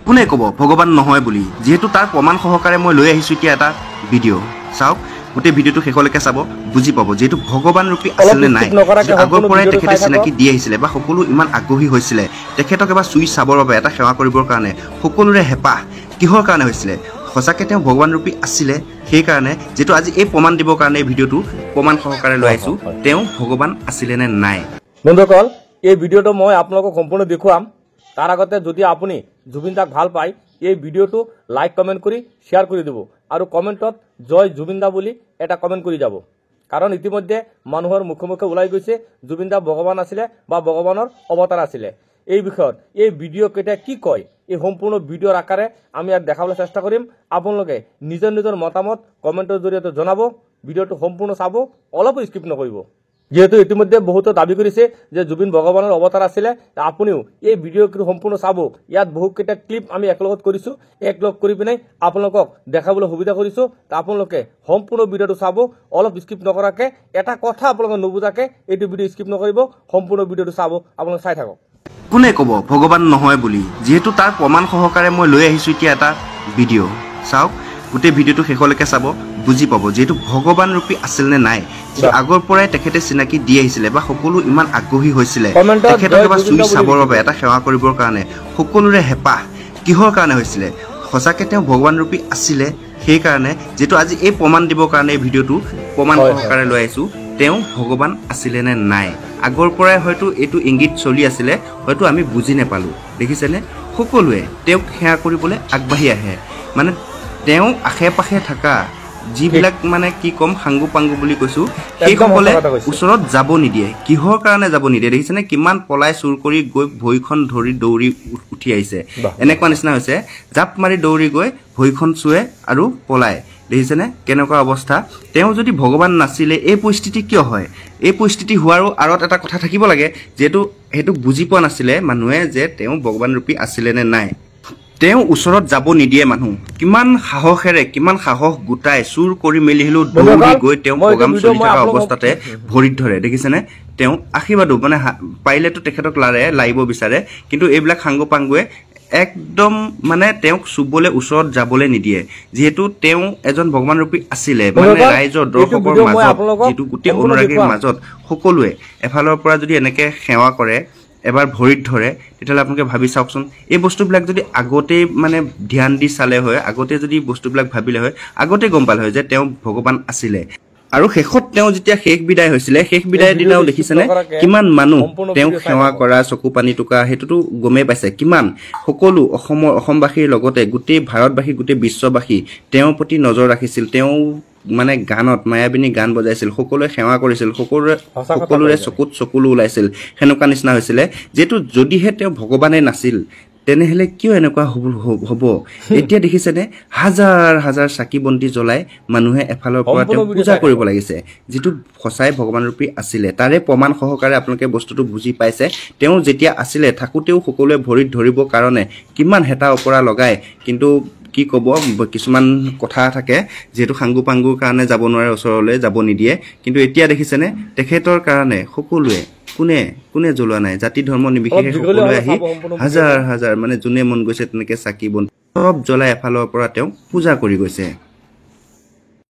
কোনে ক'ব ভগৱান নহয় বুলি যেহেতু তাৰ প্ৰমাণ সহকাৰে মই লৈ আহিছোঁ এতিয়া এটা ভিডিঅ' চাওক গোটেই ভিডিঅ'টো শেষলৈকে চাব বুজি পাব যেহেতু ভগৱান ৰূপী আছিল নে নাই আগৰ পৰাই তেখেতে চিনাকি দি আহিছিলে বা সকলো ইমান আগ্ৰহী হৈছিলে তেখেতক এবাৰ চুই চাবৰ বাবে এটা সেৱা কৰিবৰ কাৰণে সকলোৰে হেঁপাহ কিহৰ কাৰণে হৈছিলে সঁচাকৈ তেওঁ ভগৱান ৰূপী আছিলে সেইকাৰণে যেহেতু আজি এই প্ৰমাণ দিবৰ কাৰণে এই ভিডিঅ'টো প্ৰমাণ সহকাৰে লৈ আহিছোঁ তেওঁ ভগৱান আছিলে নে নাই বন্ধুসকল এই ভিডিঅ'টো মই আপোনালোকক সম্পূৰ্ণ দেখুৱাম তাৰ আগতে যদি আপুনি জুবিন দাক ভাল পায় এই ভিডিঅ'টো লাইক কমেণ্ট কৰি শ্বেয়াৰ কৰি দিব আৰু কমেণ্টত জয় জুবিন দা বুলি এটা কমেণ্ট কৰি যাব কাৰণ ইতিমধ্যে মানুহৰ মুখে মুখে ওলাই গৈছে জুবিন দা ভগৱান আছিলে বা ভগৱানৰ অৱতাৰ আছিলে এই বিষয়ত এই ভিডিঅ' কেইটা কি কয় এই সম্পূৰ্ণ ভিডিঅ'ৰ আকাৰে আমি ইয়াত দেখাবলৈ চেষ্টা কৰিম আপোনালোকে নিজৰ নিজৰ মতামত কমেণ্টৰ জৰিয়তে জনাব ভিডিঅ'টো সম্পূৰ্ণ চাব অলপো স্কিপ নকৰিব যেহেতু ইতিমধ্যে বহুতো দাবী কৰিছে যে জুবিন ভগৱানৰ অৱতাৰ আছিলে আপুনিও এই ভিডিঅ'টো সম্পূৰ্ণ চাব ইয়াত বহুকেইটা ক্লিপ আমি একলগত কৰিছোঁ একলগ কৰি পিনে আপোনালোকক দেখাবলৈ সুবিধা কৰিছোঁ আপোনালোকে সম্পূৰ্ণ ভিডিঅ'টো চাব অলপ স্কিপ নকৰাকৈ এটা কথা আপোনালোকে নুবুজাকৈ এইটো ভিডিঅ' স্কিপ নকৰিব সম্পূৰ্ণ ভিডিঅ'টো চাব আপোনালোকে চাই থাকক কোনে ক'ব ভগৱান নহয় বুলি যেহেতু তাৰ প্ৰমাণ সহকাৰে মই লৈ আহিছোঁ এতিয়া এটা ভিডিঅ' চাওক গোটেই ভিডিঅ'টো শেষলৈকে চাব বুজি পাব যেহেতু ভগৱান ৰূপী আছিল নে নাই আগৰ পৰাই তেখেতে চিনাকি দি আহিছিলে বা সকলো ইমান আগ্ৰহী হৈছিলে তেখেতক এবাৰ চুই চাবৰ বাবে এটা সেৱা কৰিবৰ কাৰণে সকলোৰে হেঁপাহ কিহৰ কাৰণে হৈছিলে সঁচাকৈ তেওঁ ভগৱান ৰূপী আছিলে সেইকাৰণে যেহেতু আজি এই প্ৰমাণ দিবৰ কাৰণে এই ভিডিঅ'টো প্ৰমাণ সহকাৰে লৈ আহিছোঁ তেওঁ ভগৱান আছিলে নে নাই আগৰ পৰাই হয়তো এইটো ইংগিত চলি আছিলে হয়তো আমি বুজি নাপালোঁ দেখিছেনে সকলোৱে তেওঁক সেৱা কৰিবলৈ আগবাঢ়ি আহে মানে তেওঁ আশে পাশে থকা যিবিলাক মানে কি ক'ম সাংগু পাংগু বুলি কৈছোঁ সেইসকলে ওচৰত যাব নিদিয়ে কিহৰ কাৰণে যাব নিদিয়ে দেখিছেনে কিমান পলাই চুৰ কৰি গৈ ভৰিখন ধৰি দৌৰি উঠি আহিছে এনেকুৱা নিচিনা হৈছে জাপ মাৰি দৌৰি গৈ ভৰিখন চুৱে আৰু পলায় দেখিছেনে কেনেকুৱা অৱস্থা তেওঁ যদি ভগৱান নাছিলে এই পৰিস্থিতি কিয় হয় এই পৰিস্থিতি হোৱাৰো আঁৰত এটা কথা থাকিব লাগে যিহেতু সেইটো বুজি পোৱা নাছিলে মানুহে যে তেওঁ ভগৱান ৰূপী আছিলে নে নাই তেওঁ ওচৰত যাব নিদিয়ে মানুহ কিমান সাহসেৰে কিমান সাহস গোটাই চুৰ কৰি মেলি হ'লেও দৌৰি গৈ তেওঁ প্ৰগ্ৰাম চলি থকা অৱস্থাতে ভৰিত ধৰে দেখিছেনে তেওঁ আশীৰ্বাদো মানে পাৰিলেতো তেখেতক লাৰিব বিচাৰে কিন্তু এইবিলাক সাংগু পাংগুৱে একদম মানে তেওঁক চুবলৈ ওচৰত যাবলৈ নিদিয়ে যিহেতু তেওঁ এজন ভগৱান ৰূপী আছিলে মানে ৰাইজৰ দৰ্শকৰ মাজত যিটো গোটেই অনুৰাগীৰ মাজত সকলোৱে এফালৰ পৰা যদি এনেকৈ সেৱা কৰে এবাৰ ভৰিত ধৰে তেতিয়াহ'লে আপোনালোকে ভাবি চাওকচোন এই বস্তুবিলাক যদি আগতেই মানে ধ্যান দি চালে হয় আগতে যদি বস্তুবিলাক ভাবিলে হয় আগতে গম পালে হয় যে তেওঁ ভগৱান আছিলে আৰু শেষত তেওঁ যেতিয়া শেষ বিদায় হৈছিলে শেষ বিদায়ৰ দিনাও দেখিছেনে কিমান মানুহ তেওঁক সেৱা কৰা চকু পানী টুকা সেইটোতো গমেই পাইছে কিমান সকলো অসমবাসীৰ লগতে গোটেই ভাৰতবাসী গোটেই বিশ্ববাসী তেওঁৰ প্ৰতি নজৰ ৰাখিছিল তেওঁ মানে গানত মায়াবিনী গান বজাইছিল সকলোৱে সেৱা কৰিছিল সকলোৰে চকুত চকুলো ওলাইছিল সেনেকুৱা নিচিনা হৈছিলে যিহেতু যদিহে তেওঁ ভগৱানে নাছিল তেনেহ'লে কিয় এনেকুৱা হ'ব এতিয়া দেখিছেনে হাজাৰ হাজাৰ চাকি বন্তি জ্বলাই মানুহে এফালৰ পৰা তেওঁ পূজা কৰিব লাগিছে যিটো সঁচাই ভগৱান ৰূপী আছিলে তাৰে প্ৰমাণ সহকাৰে আপোনালোকে বস্তুটো বুজি পাইছে তেওঁ যেতিয়া আছিলে থাকোঁতেও সকলোৱে ভৰিত ধৰিবৰ কাৰণে কিমান হেতা ওপৰা লগায় কিন্তু কি ক'ব কিছুমান কথা থাকে যিহেতু সাংগু পাংগুৰ কাৰণে যাব নোৱাৰে ওচৰলৈ যাব নিদিয়ে কিন্তু এতিয়া দেখিছেনে তেখেতৰ কাৰণে সকলোৱে কোনে জ্বলোৱা নাই জাতি ধৰ্ম নিৰ্বিশেষে সকলোৱে আহি হাজাৰ হাজাৰ মানে যোনে মন গৈছে তেনেকৈ চাকি বন্তি চব জ্বলাই এফালৰ পৰা তেওঁ পূজা কৰি গৈছে